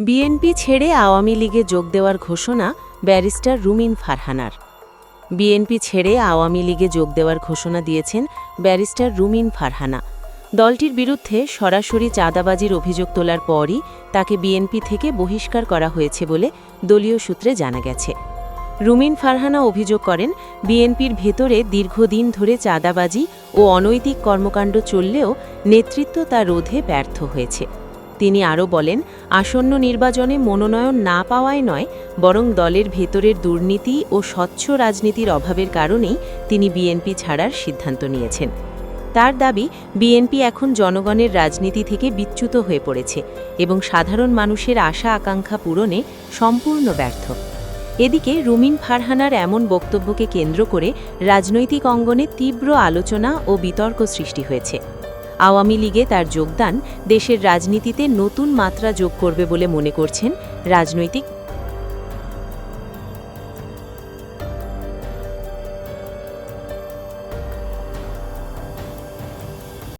BNP ছেড়ে আওয়ামী লীগে যোগ দেওয়ার ঘোষণা ব্যারিস্টার রুমিন ফারহানার। বিএনপি ছেড়ে আওয়ামী লীগে যোগ দেওয়ার ঘোষণা দিয়েছেন ব্যারিস্টার রুমিন ফারহানা। দলটির বিরুদ্ধে সরাসরি চাঁদাবাজির অভিযোগ তোলার পরই তাকে বিএনপি থেকে বহিষ্কার করা হয়েছে বলে দলীয় সূত্রে জানা গেছে। রুমিন ফারহানা অভিযোগ করেন, বিএনপির ভেতরে দীর্ঘদিন ধরে চাঁদাবাজি ও অনৈতিক কর্মকাণ্ড চললেও নেতৃত্ব তা রোধে ব্যর্থ হয়েছে। তিনি আরও বলেন, আসন্ন নির্বাচনে মনোনয়ন না পাওয়ায় নয়, বরং দলের ভেতরের দুর্নীতি ও স্বচ্ছ রাজনীতির অভাবের কারণেই তিনি বিএনপি ছাড়ার সিদ্ধান্ত নিয়েছেন। তার দাবি, বিএনপি এখন জনগণের রাজনীতি থেকে বিচ্যুত হয়ে পড়েছে এবং সাধারণ মানুষের আশা আকাঙ্ক্ষা পূরণে সম্পূর্ণ ব্যর্থ। এদিকে রুমিন ফারহানার এমন বক্তব্যকে কেন্দ্র করে রাজনৈতিক অঙ্গনে তীব্র আলোচনা ও বিতর্ক সৃষ্টি হয়েছে। আওয়ামী লীগে তার যোগদান দেশের রাজনীতিতে নতুন মাত্রা যোগ করবে বলে মনে করছেন রাজনৈতিক